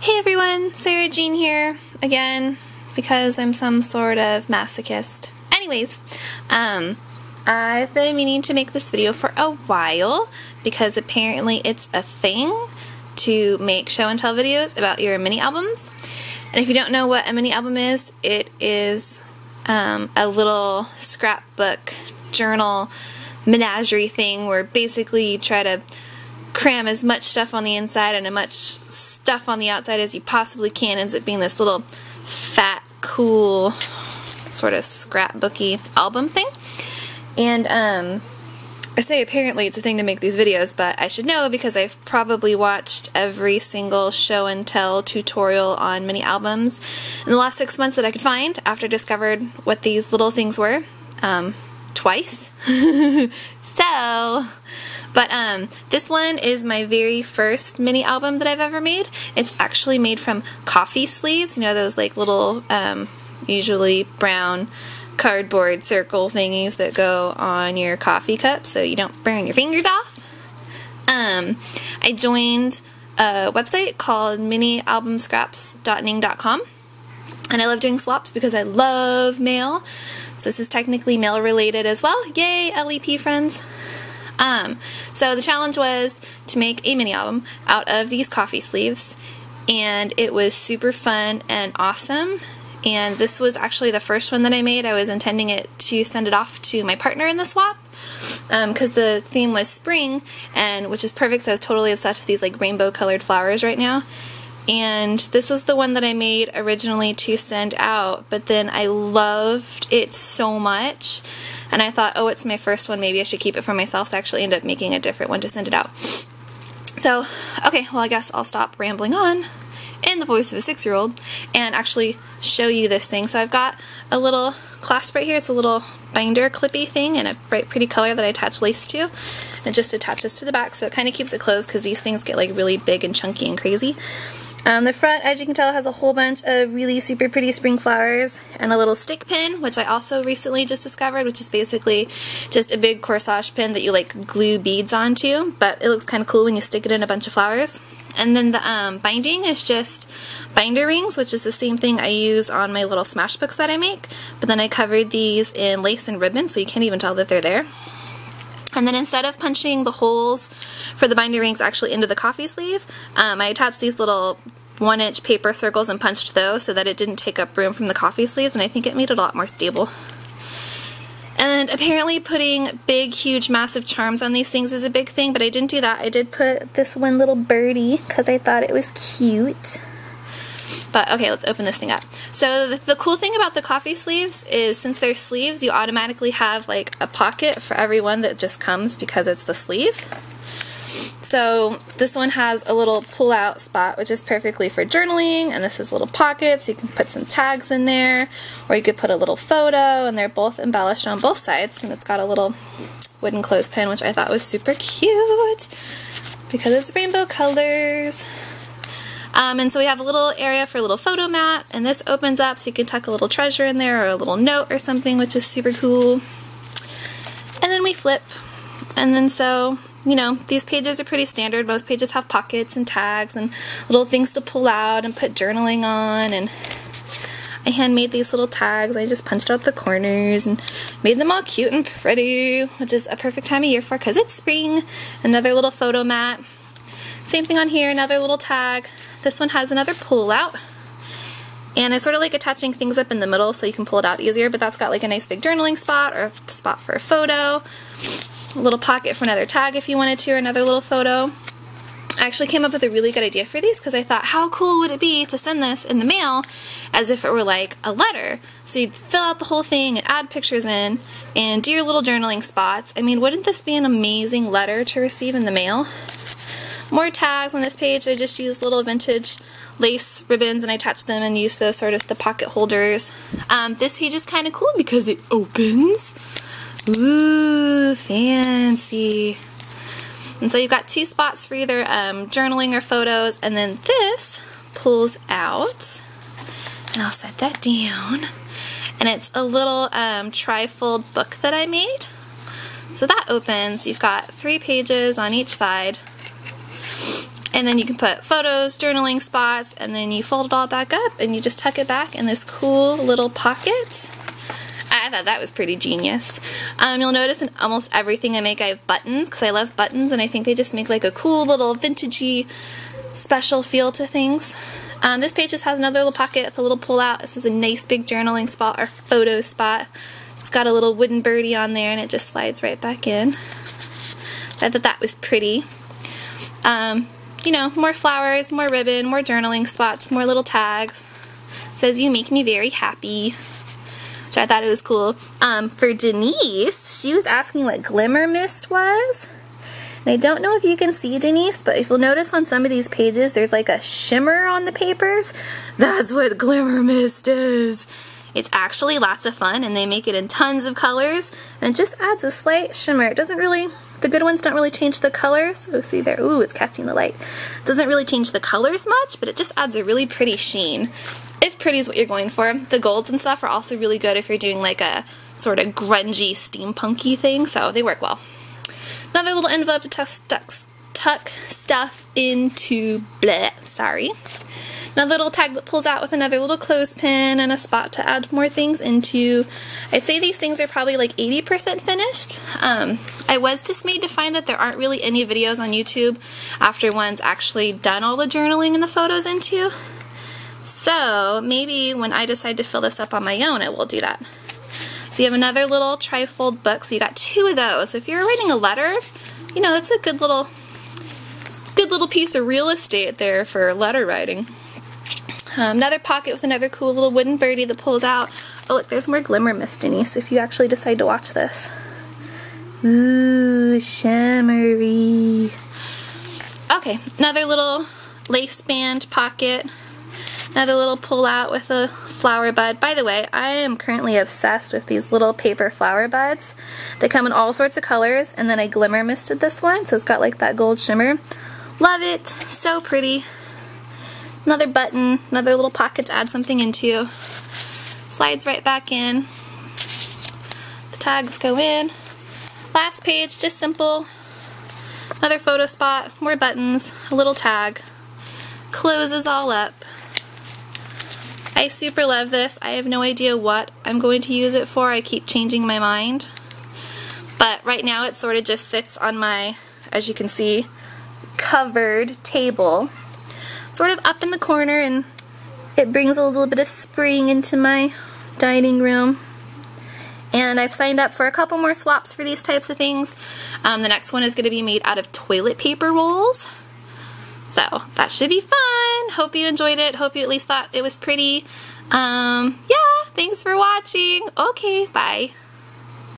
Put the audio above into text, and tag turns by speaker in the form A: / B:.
A: Hey everyone, Sarah Jean here, again, because I'm some sort of masochist. Anyways, I've been meaning to make this video for a while, because apparently it's a thing to make show and tell videos about your mini albums. And if you don't know what a mini album is, it is a little scrapbook, journal, menagerie thing where basically you try to cram as much stuff on the inside and as much stuff on the outside as you possibly can. Ends up being this little fat, cool, sort of scrapbooky album thing. And I say apparently it's a thing to make these videos, but I should know because I've probably watched every single show and tell tutorial on mini albums in the last 6 months that I could find after I discovered what these little things were. Twice. But this one is my very first mini album that I've ever made. It's actually made from coffee sleeves, you know, those like little, usually brown cardboard circle thingies that go on your coffee cup so you don't burn your fingers off. I joined a website called minialbumscraps.ning.com, and I love doing swaps because I love mail. So this is technically mail related as well. Yay, LEP friends. So the challenge was to make a mini album out of these coffee sleeves, and it was super fun and awesome. And this was actually the first one that I made. I was intending it to send it off to my partner in the swap, because the theme was spring, and which is perfect, so I was totally obsessed with these like rainbow colored flowers right now. And this was the one that I made originally to send out, but then I loved it so much, and I thought, oh, it's my first one, maybe I should keep it for myself, so I actually ended up making a different one to send it out. So, okay, well I guess I'll stop rambling on in the voice of a 6-year-old and actually show you this thing. So I've got a little clasp right here. It's a little binder clippy thing in a bright pretty color that I attach lace to. And it just attaches to the back, so it kind of keeps it closed because these things get like really big and chunky and crazy. The front, as you can tell, has a whole bunch of really super pretty spring flowers and a little stick pin, which I also recently just discovered, which is basically just a big corsage pin that you like glue beads onto, but it looks kind of cool when you stick it in a bunch of flowers. And then the binding is just binder rings, which is the same thing I use on my little smash books that I make, but then I covered these in lace and ribbon so you can't even tell that they're there. And then instead of punching the holes for the binder rings actually into the coffee sleeve, I attached these little 1-inch paper circles and punched those so that it didn't take up room from the coffee sleeves, and I think it made it a lot more stable. And apparently putting big, huge, massive charms on these things is a big thing, but I didn't do that. I did put this one little birdie because I thought it was cute. But okay, let's open this thing up. So the cool thing about the coffee sleeves is since they're sleeves, you automatically have like a pocket for every one that just comes because it's the sleeve. So this one has a little pull-out spot, which is perfectly for journaling, and this is little pockets, so you can put some tags in there, or you could put a little photo, and they're both embellished on both sides, and it's got a little wooden clothespin, which I thought was super cute because it's rainbow colors. And so we have a little area for a little photo mat, and this opens up so you can tuck a little treasure in there or a little note or something, which is super cool. And then we flip, and then so, you know, these pages are pretty standard. Most pages have pockets and tags and little things to pull out and put journaling on, and I handmade these little tags. I just punched out the corners and made them all cute and pretty, which is a perfect time of year for because it's spring. Another little photo mat. Same thing on here, another little tag. This one has another pull out, and I sort of like attaching things up in the middle so you can pull it out easier, but that's got like a nice big journaling spot or a spot for a photo, a little pocket for another tag if you wanted to, or another little photo. I actually came up with a really good idea for these because I thought, how cool would it be to send this in the mail as if it were like a letter? So you'd fill out the whole thing and add pictures in and do your little journaling spots. I mean, wouldn't this be an amazing letter to receive in the mail? More tags on this page. I just used little vintage lace ribbons and I attached them and used those sort of the pocket holders. This page is kind of cool because it opens. Ooh, fancy. And so you've got 2 spots for either journaling or photos, and then this pulls out, and I'll set that down, and it's a little trifold book that I made. So that opens. You've got 3 pages on each side, And then you can put photos, journaling spots, and then you fold it all back up and you just tuck it back in this cool little pocket. I thought that was pretty genius. You'll notice in almost everything I make I have buttons because I love buttons and I think they just make like a cool little vintagey special feel to things. This page just has another little pocket with a little pull out. This is a nice big journaling spot or photo spot. It's got a little wooden birdie on there and it just slides right back in. I thought that was pretty. You know, more flowers, more ribbon, more journaling spots, more little tags. It says, "You make me very happy," which I thought it was cool. For Denise, she was asking what glimmer mist was. And I don't know if you can see, Denise, but if you'll notice on some of these pages, there's like a shimmer on the papers. That's what glimmer mist is. It's actually lots of fun, and they make it in tons of colors, and it just adds a slight shimmer. It doesn't really, the good ones don't really change the colors. Oh, see there, ooh, it's catching the light. It doesn't really change the colors much, but it just adds a really pretty sheen. If pretty is what you're going for. The golds and stuff are also really good if you're doing like a sort of grungy, steampunky thing, so they work well. Another little envelope to tuck stuff into, Another little tag that pulls out with another little clothespin and a spot to add more things into. I'd say these things are probably like 80% finished. I was dismayed to find that there aren't really any videos on YouTube after one's actually done all the journaling and the photos into. So maybe when I decide to fill this up on my own, I will do that. So you have another little trifold book, so you got 2 of those. So if you're writing a letter, you know, that's a good little piece of real estate there for letter writing. Another pocket with another cool little wooden birdie that pulls out. Oh look, there's more glimmer mist, Denise, if you actually decide to watch this. Ooh, shimmery. Okay, another little lace band pocket. Another little pull out with a flower bud. By the way, I am currently obsessed with these little paper flower buds. They come in all sorts of colors, and then I glimmer misted this one, so it's got like that gold shimmer. Love it. So pretty. Another button, another little pocket to add something into. Slides right back in. The tags go in. Last page, just simple. Another photo spot, more buttons, a little tag. Closes all up. I super love this. I have no idea what I'm going to use it for. I keep changing my mind. But right now it sort of just sits on my, as you can see, covered table. Sort of up in the corner, and it brings a little bit of spring into my dining room. And I've signed up for a couple more swaps for these types of things. The next one is going to be made out of toilet paper rolls. So that should be fun. Hope you enjoyed it. Hope you at least thought it was pretty. Yeah, thanks for watching. Okay, bye.